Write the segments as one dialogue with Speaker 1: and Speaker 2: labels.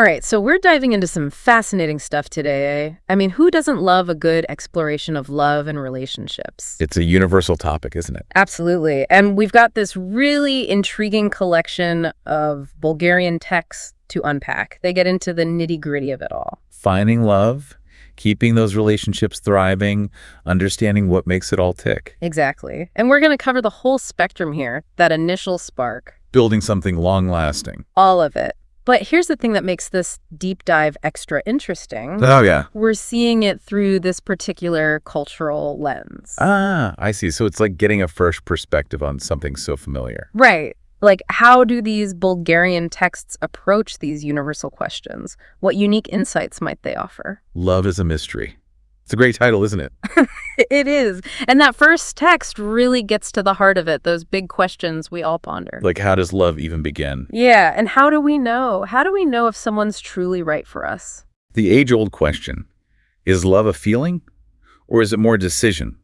Speaker 1: right, so we're diving into some fascinating stuff today, eh? I mean, who doesn't love a good exploration of love and relationships?
Speaker 2: It's a universal topic, isn't it?
Speaker 1: Absolutely. And we've got this really intriguing collection of Bulgarian texts to unpack. They get into the nitty-gritty of it all.
Speaker 2: Finding love, keeping those relationships thriving, understanding what makes it all tick.
Speaker 1: Exactly. And we're going to cover the whole spectrum here, that initial spark.
Speaker 2: Building something long-lasting.
Speaker 1: All of it. But here's the thing that makes this deep dive extra interesting.
Speaker 2: Oh, yeah.
Speaker 1: We're seeing it through this particular cultural lens.
Speaker 2: Ah, I see. So it's like getting a fresh perspective on something so familiar.
Speaker 1: Right. Like, how do these Bulgarian texts approach these universal questions? What unique insights might they offer?
Speaker 2: Love is a mystery. It's a great title, isn't it?
Speaker 1: It is. And that first text really gets to the heart of it, those big questions we all ponder.
Speaker 2: Like, how does love even begin?
Speaker 1: Yeah, and how do we know? How do we know if someone's truly right for us?
Speaker 2: The age-old question, is love a feeling or is it more a decision,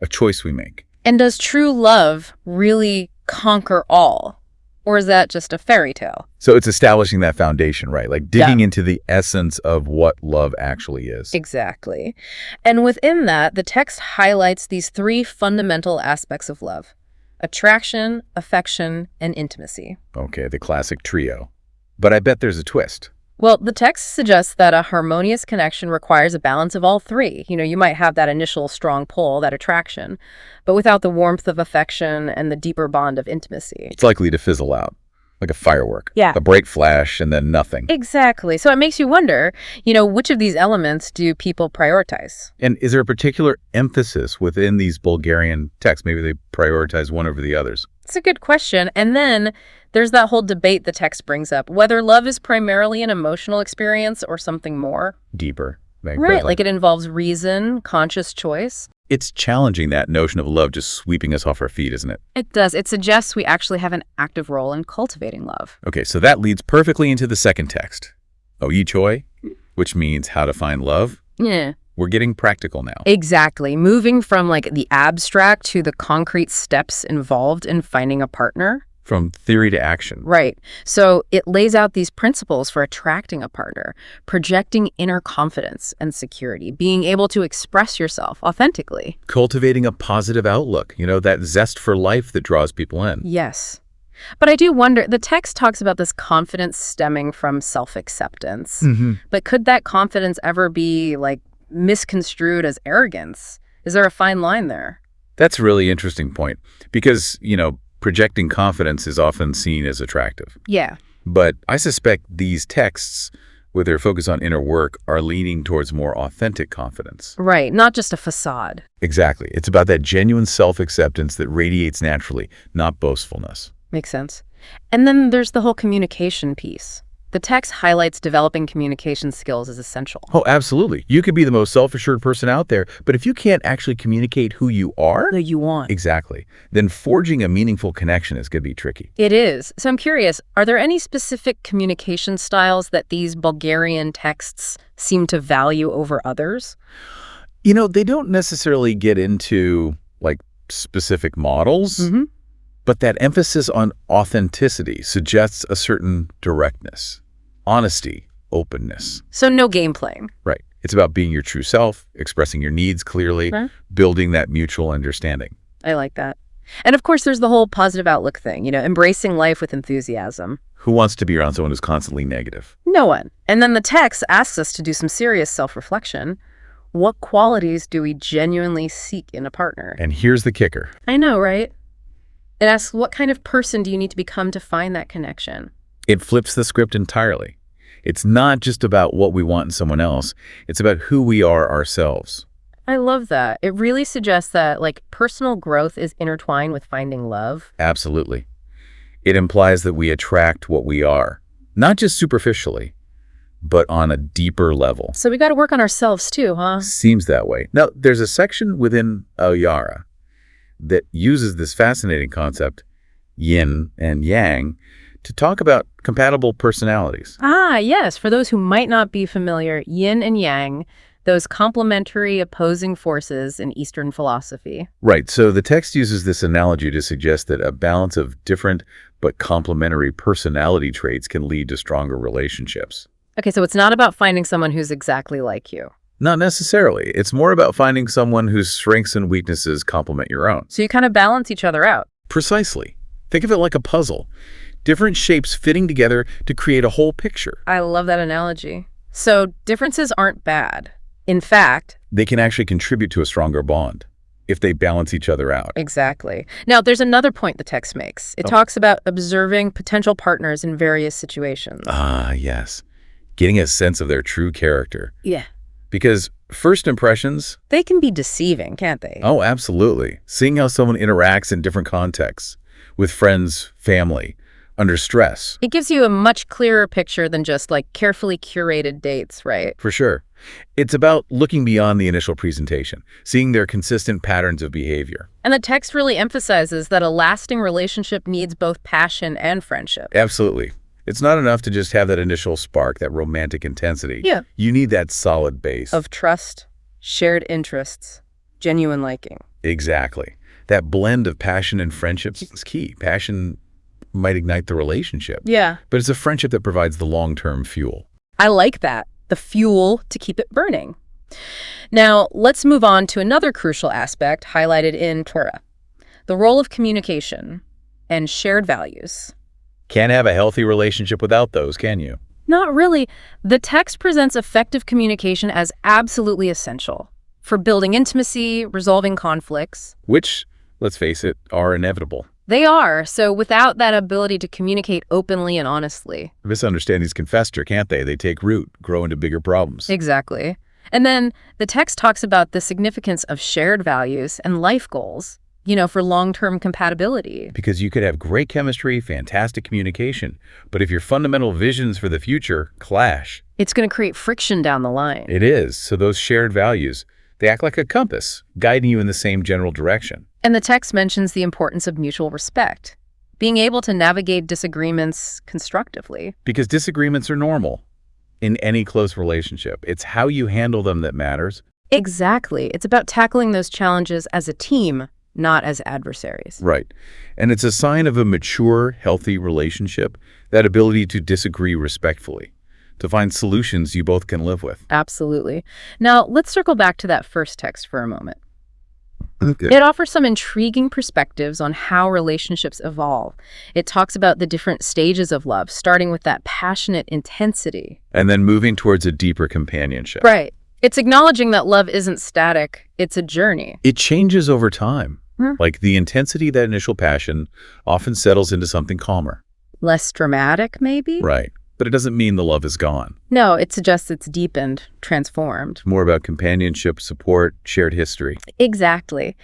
Speaker 2: a choice we make?
Speaker 1: And does true love really conquer all? Or is that just a fairy tale?
Speaker 2: So it's establishing that foundation, right? Like digging into the essence of what love actually is.
Speaker 1: Exactly. And within that, the text highlights these three fundamental aspects of love: attraction, affection, and intimacy.
Speaker 2: Okay, the classic trio. But I bet there's a twist.
Speaker 1: Well, the text suggests that a harmonious connection requires a balance of all three. You know, you might have that initial strong pull, that attraction, but without the warmth of affection and the deeper bond of intimacy.
Speaker 2: It's likely to fizzle out, like a firework.
Speaker 1: Yeah.
Speaker 2: A bright flash and then nothing.
Speaker 1: Exactly. So it makes you wonder, which of these elements do people prioritize?
Speaker 2: And is there a particular emphasis within these Bulgarian texts? Maybe they prioritize one over the others.
Speaker 1: It's a good question. And then there's that whole debate the text brings up, whether love is primarily an emotional experience or something more.
Speaker 2: Deeper.
Speaker 1: Right, like it involves reason, conscious choice.
Speaker 2: It's challenging that notion of love just sweeping us off our feet, isn't it?
Speaker 1: It does. It suggests we actually have an active role in cultivating love.
Speaker 2: Okay, so that leads perfectly into the second text. Oyi choi, which means how to find love.
Speaker 1: Yeah.
Speaker 2: We're getting practical now.
Speaker 1: Exactly. Moving from like the abstract to the concrete steps involved in finding a partner.
Speaker 2: From theory to action.
Speaker 1: Right. So it lays out these principles for attracting a partner, projecting inner confidence and security, being able to express yourself authentically.
Speaker 2: Cultivating a positive outlook, that zest for life that draws people in.
Speaker 1: Yes. But I do wonder, the text talks about this confidence stemming from self-acceptance.
Speaker 2: Mm-hmm.
Speaker 1: But could that confidence ever be misconstrued as arrogance? Is there a fine line there?
Speaker 2: That's a really interesting point because, projecting confidence is often seen as attractive.
Speaker 1: Yeah.
Speaker 2: But I suspect these texts, with their focus on inner work, are leaning towards more authentic confidence.
Speaker 1: Right, not just a facade.
Speaker 2: Exactly. It's about that genuine self-acceptance that radiates naturally, not boastfulness.
Speaker 1: Makes sense. And then there's the whole communication piece. The text highlights developing communication skills as essential.
Speaker 2: Oh, absolutely. You could be the most self-assured person out there, but if you can't actually communicate who you are...
Speaker 1: That you want.
Speaker 2: Exactly. Then forging a meaningful connection is going to be tricky.
Speaker 1: It is. So I'm curious, are there any specific communication styles that these Bulgarian texts seem to value over others?
Speaker 2: They don't necessarily get into, specific models.
Speaker 1: Mm-hmm.
Speaker 2: But that emphasis on authenticity suggests a certain directness, honesty, openness.
Speaker 1: So no game playing.
Speaker 2: Right. It's about being your true self, expressing your needs clearly, building that mutual understanding.
Speaker 1: I like that. And of course, there's the whole positive outlook thing, embracing life with enthusiasm.
Speaker 2: Who wants to be around someone who's constantly negative?
Speaker 1: No one. And then the text asks us to do some serious self-reflection. What qualities do we genuinely seek in a partner?
Speaker 2: And here's the kicker.
Speaker 1: I know, right? It asks, what kind of person do you need to become to find that connection?
Speaker 2: It flips the script entirely. It's not just about what we want in someone else. It's about who we are ourselves.
Speaker 1: I love that. It really suggests that, personal growth is intertwined with finding love.
Speaker 2: Absolutely. It implies that we attract what we are, not just superficially, but on a deeper level.
Speaker 1: So we got to work on ourselves too, huh?
Speaker 2: Seems that way. Now, there's a section within Oyara that uses this fascinating concept, yin and yang, to talk about compatible personalities.
Speaker 1: Ah, yes. For those who might not be familiar, yin and yang, those complementary opposing forces in Eastern philosophy.
Speaker 2: Right. So the text uses this analogy to suggest that a balance of different but complementary personality traits can lead to stronger relationships.
Speaker 1: Okay, so it's not about finding someone who's exactly like you.
Speaker 2: Not necessarily. It's more about finding someone whose strengths and weaknesses complement your own.
Speaker 1: So you kind of balance each other out.
Speaker 2: Precisely. Think of it like a puzzle. Different shapes fitting together to create a whole picture.
Speaker 1: I love that analogy. So differences aren't bad. In fact,
Speaker 2: They can actually contribute to a stronger bond if they balance each other out.
Speaker 1: exactly. Now, there's another point the text makes. It talks about observing potential partners in various situations.
Speaker 2: Ah, yes. Getting a sense of their true character.
Speaker 1: Yeah.
Speaker 2: Because first impressions,
Speaker 1: They can be deceiving, can't they?
Speaker 2: oh, absolutely. Seeing how someone interacts in different contexts, with friends, family, under stress.
Speaker 1: It gives you a much clearer picture than just like carefully curated dates, right?
Speaker 2: For sure. It's about looking beyond the initial presentation, seeing their consistent patterns of behavior.
Speaker 1: And the text really emphasizes that a lasting relationship needs both passion and friendship.
Speaker 2: Absolutely. It's not enough to just have that initial spark, that romantic intensity.
Speaker 1: Yeah.
Speaker 2: You need that solid base.
Speaker 1: Of trust, shared interests, genuine liking.
Speaker 2: Exactly. That blend of passion and friendship is key. Passion might ignite the relationship,
Speaker 1: Yeah.
Speaker 2: but it's a friendship that provides the long-term fuel.
Speaker 1: I like that. The fuel to keep it burning. Now, let's move on to another crucial aspect highlighted in Torah, the role of communication and shared values.
Speaker 2: Can't have a healthy relationship without those, can you?
Speaker 1: Not really. The text presents effective communication as absolutely essential for building intimacy, resolving conflicts.
Speaker 2: Which, let's face it, are inevitable.
Speaker 1: They are. So without that ability to communicate openly and honestly.
Speaker 2: Misunderstandings can fester, can't they? They take root, grow into bigger problems.
Speaker 1: Exactly. And then the text talks about the significance of shared values and life goals, for long-term compatibility.
Speaker 2: Because you could have great chemistry, fantastic communication, but if your fundamental visions for the future clash,
Speaker 1: It's going to create friction down the line.
Speaker 2: it is. So those shared values, they act like a compass, guiding you in the same general direction.
Speaker 1: And the text mentions the importance of mutual respect, being able to navigate disagreements constructively.
Speaker 2: Because disagreements are normal in any close relationship. It's how you handle them that matters.
Speaker 1: Exactly. It's about tackling those challenges as a team, not as adversaries.
Speaker 2: Right. And it's a sign of a mature, healthy relationship, that ability to disagree respectfully, to find solutions you both can live with.
Speaker 1: Absolutely. Now, let's circle back to that first text for a moment.
Speaker 2: Okay.
Speaker 1: It offers some intriguing perspectives on how relationships evolve. It talks about the different stages of love, starting with that passionate intensity.
Speaker 2: And then moving towards a deeper companionship.
Speaker 1: Right. It's acknowledging that love isn't static, it's a journey.
Speaker 2: It changes over time.
Speaker 1: Hmm.
Speaker 2: Like the intensity of that initial passion often settles into something calmer.
Speaker 1: Less dramatic, maybe?
Speaker 2: Right. But it doesn't mean the love is gone.
Speaker 1: No, it suggests it's deepened, transformed.
Speaker 2: It's more about companionship, support, shared history.
Speaker 1: Exactly.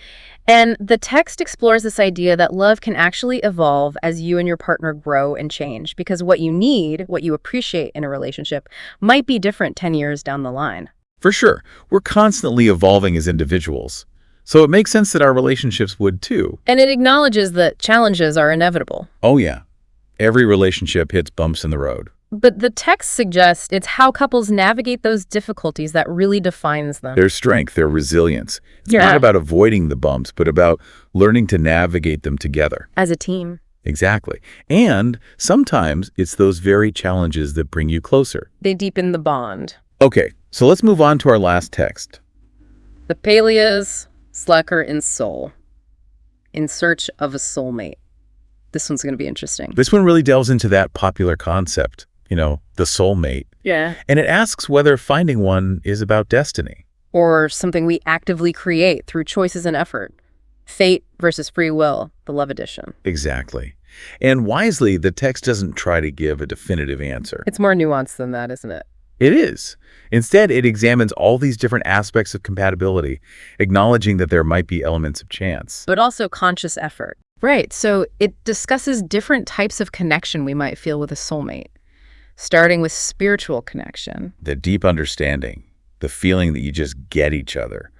Speaker 1: And the text explores this idea that love can actually evolve as you and your partner grow and change, because what you need, what you appreciate in a relationship, might be different 10 years down the line.
Speaker 2: For sure, we're constantly evolving as individuals. So it makes sense that our relationships would too.
Speaker 1: And it acknowledges that challenges are inevitable.
Speaker 2: Oh yeah, every relationship hits bumps in the road.
Speaker 1: But the text suggests it's how couples navigate those difficulties that really defines them.
Speaker 2: Their strength, their resilience. It's
Speaker 1: Yeah.
Speaker 2: not about avoiding the bumps, but about learning to navigate them together.
Speaker 1: As a team.
Speaker 2: Exactly. And sometimes it's those very challenges that bring you closer.
Speaker 1: They deepen the bond.
Speaker 2: Okay, so let's move on to our last text.
Speaker 1: The Peleas, Slacker in Soul. In search of a soulmate. This one's going to be interesting.
Speaker 2: This one really delves into that popular concept, the soulmate.
Speaker 1: Yeah.
Speaker 2: And it asks whether finding one is about destiny.
Speaker 1: Or something we actively create through choices and effort. Fate versus free will, the love edition.
Speaker 2: Exactly. And wisely, the text doesn't try to give a definitive answer.
Speaker 1: It's more nuanced than that, isn't it?
Speaker 2: It is. Instead, it examines all these different aspects of compatibility, acknowledging that there might be elements of chance.
Speaker 1: But also conscious effort. Right, so it discusses different types of connection we might feel with a soulmate, starting with spiritual connection.
Speaker 2: The deep understanding, the feeling that you just get each other,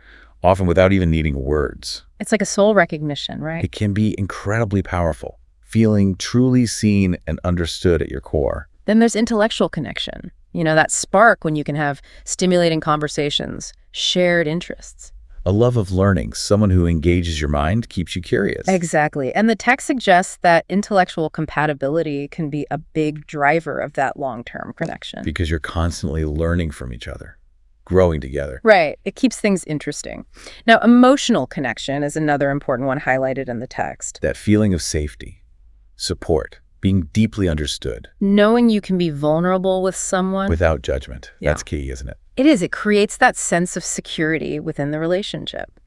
Speaker 2: often without even needing words.
Speaker 1: It's like a soul recognition, right?
Speaker 2: It can be incredibly powerful, feeling truly seen and understood at your core.
Speaker 1: Then there's intellectual connection. That spark when you can have stimulating conversations, shared interests.
Speaker 2: A love of learning, someone who engages your mind, keeps you curious.
Speaker 1: Exactly. And the text suggests that intellectual compatibility can be a big driver of that long-term connection.
Speaker 2: Because you're constantly learning from each other, growing together.
Speaker 1: Right. It keeps things interesting. Now, emotional connection is another important one highlighted in the text.
Speaker 2: That feeling of safety, support, being deeply understood.
Speaker 1: Knowing you can be vulnerable with someone.
Speaker 2: Without judgment.
Speaker 1: Yeah.
Speaker 2: That's key, isn't it?
Speaker 1: It is. It creates that sense of security within the relationship.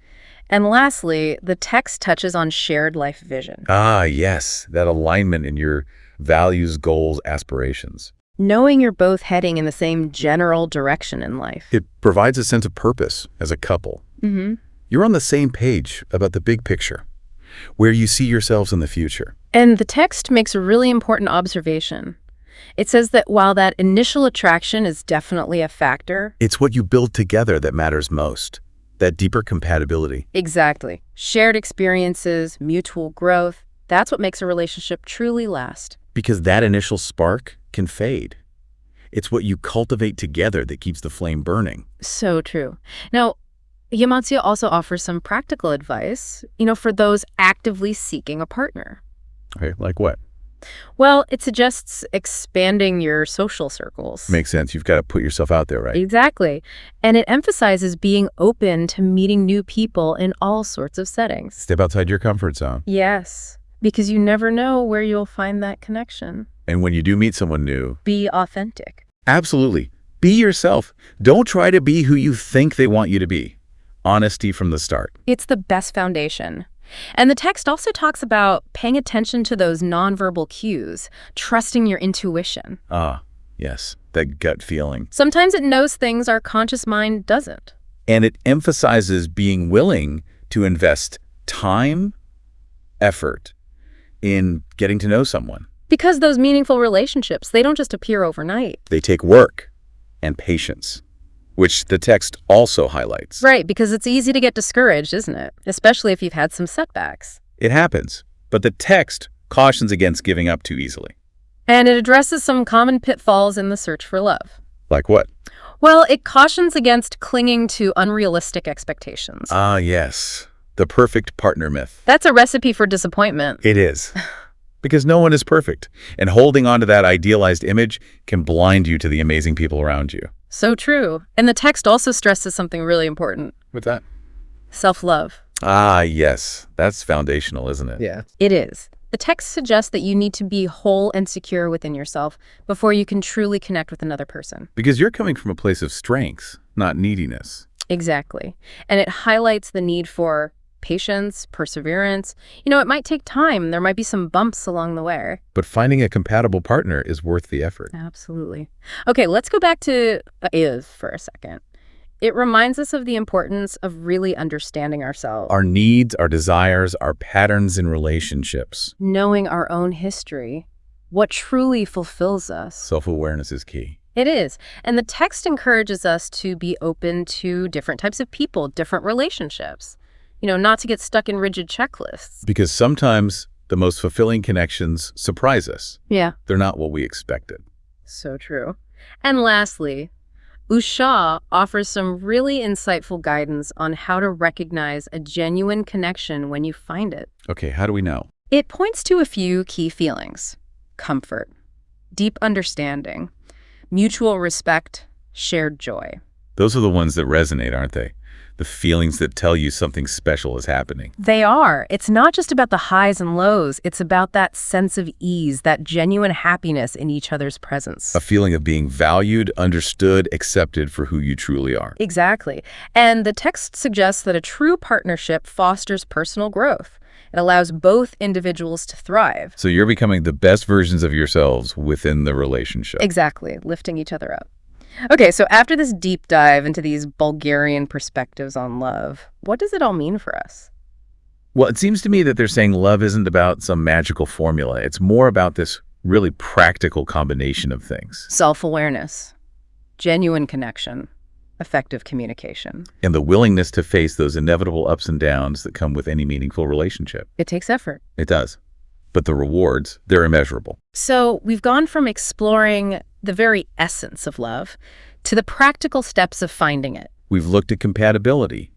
Speaker 1: And lastly, the text touches on shared life vision.
Speaker 2: Ah, yes. That alignment in your values, goals, aspirations.
Speaker 1: Knowing you're both heading in the same general direction in life.
Speaker 2: It provides a sense of purpose as a couple.
Speaker 1: Mm-hmm.
Speaker 2: You're on the same page about the big picture, where you see yourselves in the future.
Speaker 1: And the text makes a really important observation. It says that while that initial attraction is definitely a factor,
Speaker 2: it's what you build together that matters most. That deeper compatibility.
Speaker 1: Exactly. Shared experiences, mutual growth, that's what makes a relationship truly last.
Speaker 2: Because that initial spark can fade. It's what you cultivate together that keeps the flame burning.
Speaker 1: So true. Now, Yamatsuya also offers some practical advice, for those actively seeking a partner.
Speaker 2: Okay, like what?
Speaker 1: Well, it suggests expanding your social circles.
Speaker 2: Makes sense. You've got to put yourself out there, right?
Speaker 1: Exactly. And it emphasizes being open to meeting new people in all sorts of settings.
Speaker 2: Step outside your comfort zone.
Speaker 1: Yes, because you never know where you'll find that connection.
Speaker 2: And when you do meet someone new,
Speaker 1: be authentic.
Speaker 2: Absolutely. Be yourself. Don't try to be who you think they want you to be. Honesty from the start.
Speaker 1: It's the best foundation. And the text also talks about paying attention to those nonverbal cues, trusting your intuition.
Speaker 2: Ah, yes, that gut feeling.
Speaker 1: Sometimes it knows things our conscious mind doesn't.
Speaker 2: And it emphasizes being willing to invest time, effort in getting to know someone.
Speaker 1: Because those meaningful relationships, they don't just appear overnight.
Speaker 2: They take work and patience, which the text also highlights.
Speaker 1: Right, because it's easy to get discouraged, isn't it? Especially if you've had some setbacks.
Speaker 2: It happens, but the text cautions against giving up too easily.
Speaker 1: And it addresses some common pitfalls in the search for love.
Speaker 2: Like what?
Speaker 1: Well, it cautions against clinging to unrealistic expectations.
Speaker 2: Ah, yes. The perfect partner myth.
Speaker 1: That's a recipe for disappointment.
Speaker 2: It is. Because no one is perfect. And holding on to that idealized image can blind you to the amazing people around you.
Speaker 1: So true. And the text also stresses something really important.
Speaker 2: What's that?
Speaker 1: Self-love.
Speaker 2: Ah, yes. That's foundational, isn't it?
Speaker 1: Yeah. It is. The text suggests that you need to be whole and secure within yourself before you can truly connect with another person.
Speaker 2: Because you're coming from a place of strength, not neediness.
Speaker 1: Exactly. And it highlights the need for patience, perseverance. It might take time. There might be some bumps along the way.
Speaker 2: But finding a compatible partner is worth the effort.
Speaker 1: Absolutely. Okay, let's go back to is for a second. It reminds us of the importance of really understanding ourselves.
Speaker 2: Our needs, our desires, our patterns in relationships.
Speaker 1: Knowing our own history, what truly fulfills us.
Speaker 2: Self-awareness is key.
Speaker 1: It is. And the text encourages us to be open to different types of people, different relationships. Not to get stuck in rigid checklists.
Speaker 2: Because sometimes the most fulfilling connections surprise us.
Speaker 1: Yeah.
Speaker 2: They're not what we expected.
Speaker 1: So true. And lastly, Usha offers some really insightful guidance on how to recognize a genuine connection when you find it.
Speaker 2: Okay, how do we know?
Speaker 1: It points to a few key feelings: comfort, deep understanding, mutual respect, shared joy.
Speaker 2: Those are the ones that resonate, aren't they? The feelings that tell you something special is happening.
Speaker 1: They are. It's not just about the highs and lows. It's about that sense of ease, that genuine happiness in each other's presence.
Speaker 2: A feeling of being valued, understood, accepted for who you truly are.
Speaker 1: Exactly. And the text suggests that a true partnership fosters personal growth. It allows both individuals to thrive.
Speaker 2: So you're becoming the best versions of yourselves within the relationship.
Speaker 1: Exactly, lifting each other up. Okay, so after this deep dive into these Bulgarian perspectives on love, what does it all mean for us?
Speaker 2: Well, it seems to me that they're saying love isn't about some magical formula. It's more about this really practical combination of things.
Speaker 1: Self-awareness, genuine connection, effective communication.
Speaker 2: And the willingness to face those inevitable ups and downs that come with any meaningful relationship.
Speaker 1: It takes effort.
Speaker 2: It does. But the rewards, they're immeasurable.
Speaker 1: So we've gone from exploring the very essence of love to the practical steps of finding it.
Speaker 2: We've looked at compatibility,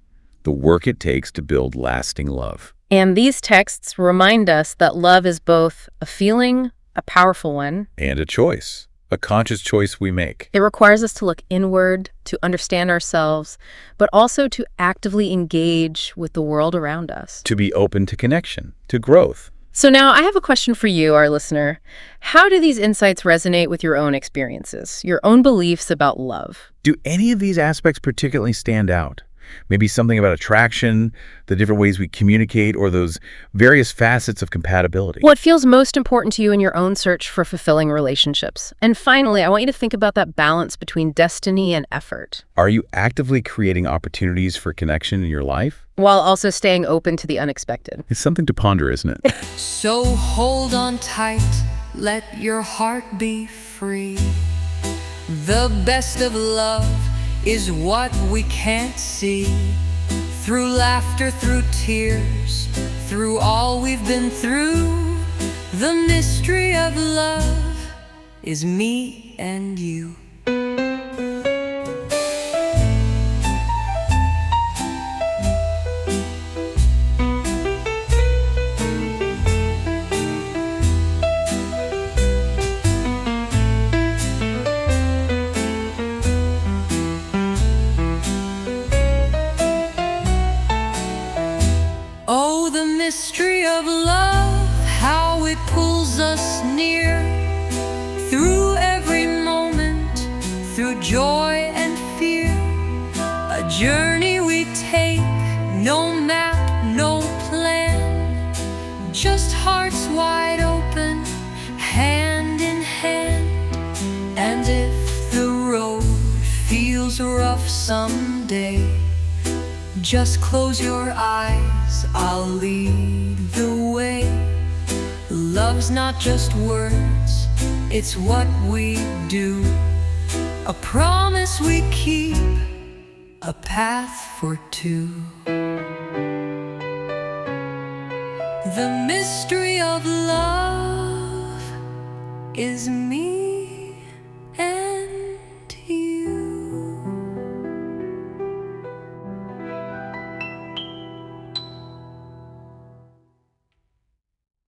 Speaker 2: the work it takes to build lasting love.
Speaker 1: And these texts remind us that love is both a feeling, a powerful one.
Speaker 2: And a choice, a conscious choice we make.
Speaker 1: It requires us to look inward, to understand ourselves, but also to actively engage with the world around us.
Speaker 2: To be open to connection, to growth.
Speaker 1: So now I have a question for you, our listener. How do these insights resonate with your own experiences, your own beliefs about love?
Speaker 2: Do any of these aspects particularly stand out? Maybe something about attraction, the different ways we communicate, or those various facets of compatibility.
Speaker 1: What feels most important to you in your own search for fulfilling relationships? And finally, I want you to think about that balance between destiny and effort,
Speaker 2: Are you actively creating opportunities for connection in your life?
Speaker 1: while also staying open to the unexpected.
Speaker 2: It's something to ponder, isn't it?
Speaker 3: So hold on tight, let your heart be free. The best of love is what we can't see. Through laughter, through tears, through all we've been through, the mystery of love is me and you. Oh, the mystery of love, how it pulls us near. Through every moment, through joy and fear. A journey we take, no map, no plan. Just hearts wide open, hand in hand. And if the road feels rough someday, just close your eyes, I'll lead the way. Love's not just words, it's what we do. A promise we keep, a path for two. The mystery of love is me